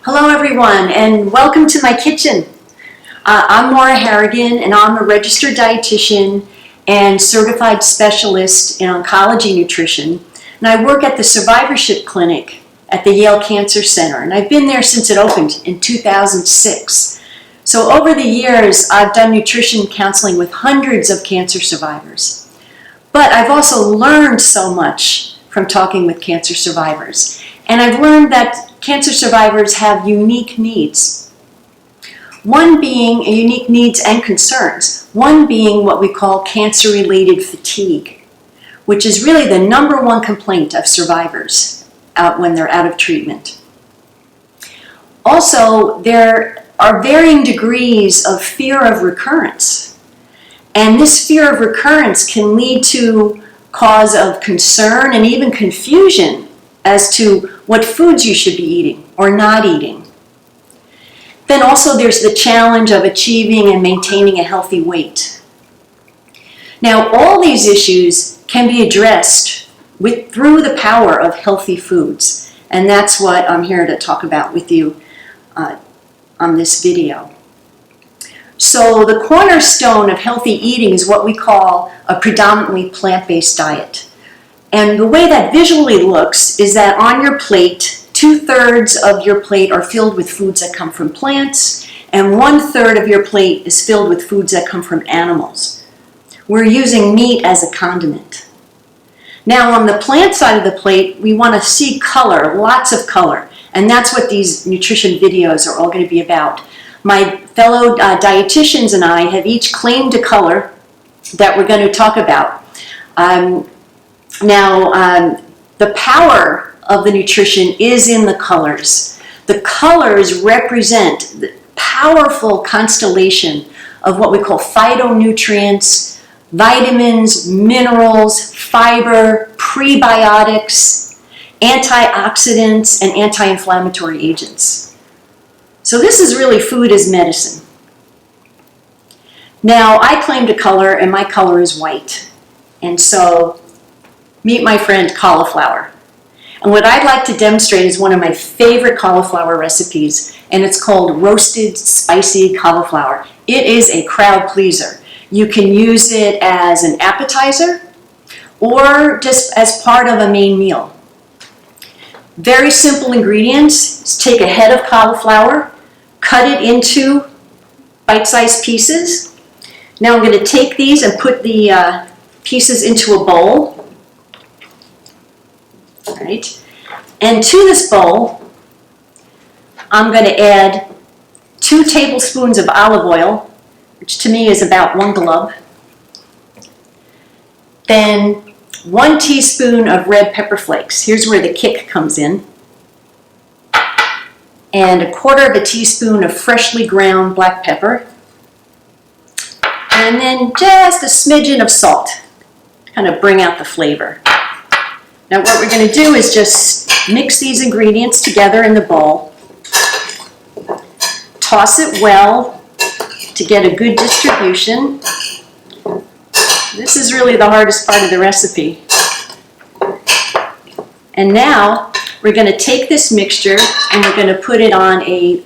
Hello everyone, and welcome to my kitchen. I'm Maura Harrigan, and I'm a registered dietitian and certified specialist in oncology nutrition. And I work at the survivorship clinic at the Yale Cancer Center, and I've been there since it opened in 2006. So over the years, I've done nutrition counseling with hundreds of cancer survivors. But I've also learned so much from talking with cancer survivors. And I've learned that cancer survivors have unique needs. One being unique needs and concerns. One being what we call cancer-related fatigue, which is really the #1 complaint of survivors when they're out of treatment. Also, there are varying degrees of fear of recurrence. And this fear of recurrence can lead to cause of concern and even confusion as to what foods you should be eating or not eating. Then also there's the challenge of achieving and maintaining a healthy weight. Now all these issues can be addressed through the power of healthy foods, and that's what I'm here to talk about with you on this video. So the cornerstone of healthy eating is what we call a predominantly plant-based diet. And the way that visually looks is that on your plate, 2/3 of your plate are filled with foods that come from plants, and 1/3 of your plate is filled with foods that come from animals. We're using meat as a condiment. Now on the plant side of the plate, we want to see color, lots of color, and that's what these nutrition videos are all going to be about. My fellow dietitians and I have each claimed a color that we're going to talk about. The power of the nutrition is in the colors. The colors represent the powerful constellation of what we call phytonutrients, vitamins, minerals, fiber, prebiotics, antioxidants, and anti-inflammatory agents. So this is really food as medicine. Now, I claimed a color, and my color is white. And so meet my friend cauliflower. And what I'd like to demonstrate is one of my favorite cauliflower recipes, and it's called roasted spicy cauliflower. It is a crowd pleaser. You can use it as an appetizer or just as part of a main meal. Very simple ingredients. Just take a head of cauliflower, cut it into bite-sized pieces. Now I'm going to take these and put the pieces into a bowl. All right. And to this bowl, I'm going to add 2 tablespoons of olive oil, which to me is about 1 glove. Then 1 teaspoon of red pepper flakes. Here's where the kick comes in. And 1/4 teaspoon of freshly ground black pepper. And then just a smidgen of salt to kind of bring out the flavor. Now what we're going to do is just mix these ingredients together in the bowl. Toss it well to get a good distribution. This is really the hardest part of the recipe. And now we're going to take this mixture and we're going to put it on a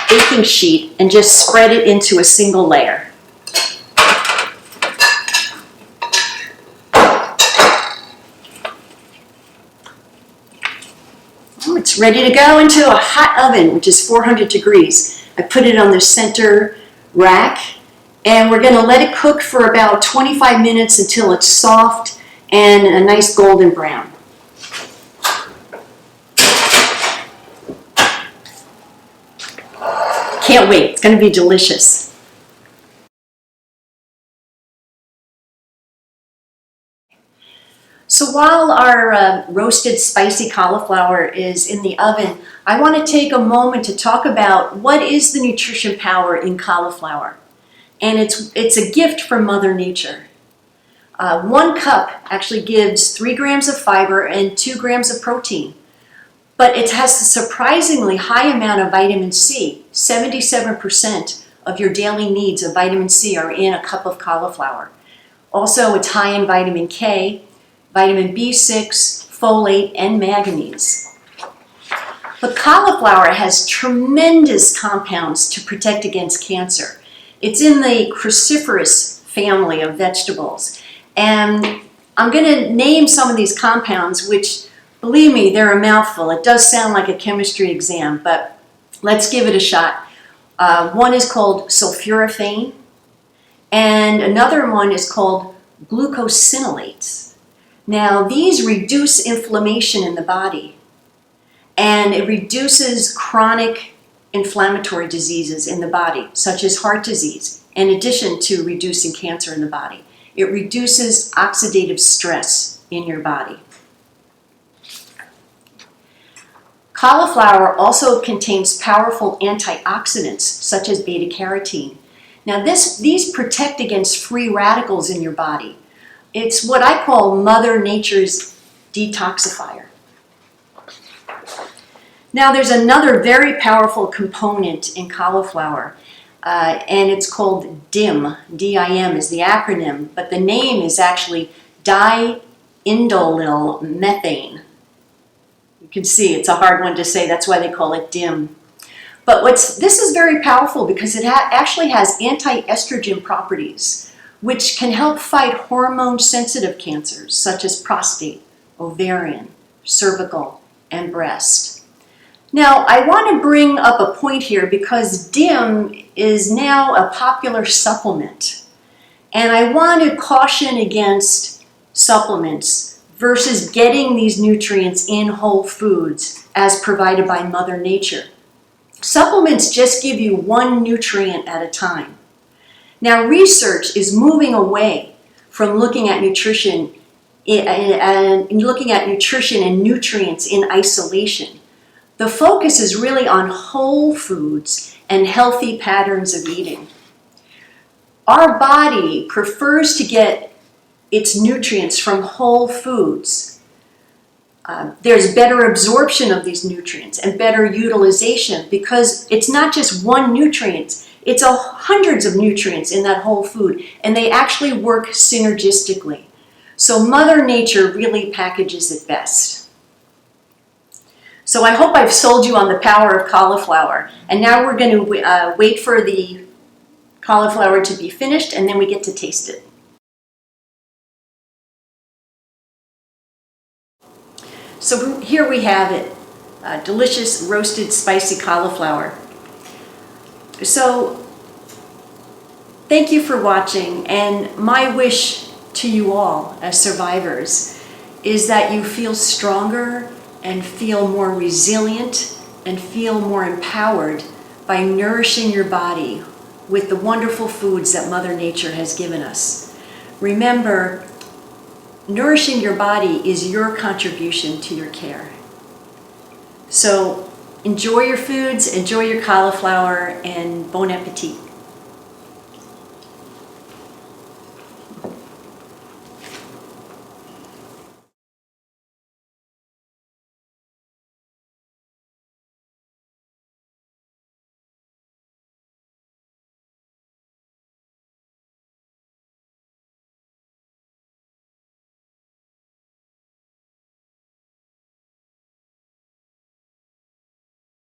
baking sheet and just spread it into a single layer. It's ready to go into a hot oven, which is 400 degrees. I put it on the center rack, and we're going to let it cook for about 25 minutes until it's soft and a nice golden brown. Can't wait. It's going to be delicious. So while our roasted spicy cauliflower is in the oven, I want to take a moment to talk about what is the nutrition power in cauliflower. And it's a gift from Mother Nature. 1 cup actually gives 3 grams of fiber and 2 grams of protein. But it has a surprisingly high amount of vitamin C. 77% of your daily needs of vitamin C are in a cup of cauliflower. Also, it's high in vitamin K, vitamin B6, folate, and manganese. But cauliflower has tremendous compounds to protect against cancer. It's in the cruciferous family of vegetables. And I'm going to name some of these compounds, which, believe me, they're a mouthful. It does sound like a chemistry exam, but let's give it a shot. One is called sulforaphane, and another one is called glucosinolates. Now, these reduce inflammation in the body, and it reduces chronic inflammatory diseases in the body, such as heart disease, in addition to reducing cancer in the body. It reduces oxidative stress in your body. Cauliflower also contains powerful antioxidants, such as beta-carotene. Now, these protect against free radicals in your body. It's what I call Mother Nature's detoxifier. Now, there's another very powerful component in cauliflower, and it's called DIM. D-I-M is the acronym, but the name is actually diindolyl methane. You can see it's a hard one to say, that's why they call it DIM. But this is very powerful because it actually has anti-estrogen properties, which can help fight hormone-sensitive cancers such as prostate, ovarian, cervical, and breast. Now, I want to bring up a point here because DIM is now a popular supplement. And I want to caution against supplements versus getting these nutrients in whole foods as provided by Mother Nature. Supplements just give you one nutrient at a time. Now, research is moving away from looking at nutrition and nutrients in isolation. The focus is really on whole foods and healthy patterns of eating. Our body prefers to get its nutrients from whole foods. There's better absorption of these nutrients and better utilization because it's not just one nutrient, it's hundreds of nutrients in that whole food, and they actually work synergistically. So Mother Nature really packages it best. So I hope I've sold you on the power of cauliflower. And now we're going to wait for the cauliflower to be finished, and then we get to taste it. So here we have it, delicious roasted spicy cauliflower. So thank you for watching, and my wish to you all as survivors is that you feel stronger and feel more resilient and feel more empowered by nourishing your body with the wonderful foods that Mother Nature has given us. Remember, nourishing your body is your contribution to your care. So enjoy your foods, enjoy your cauliflower, and bon appetit.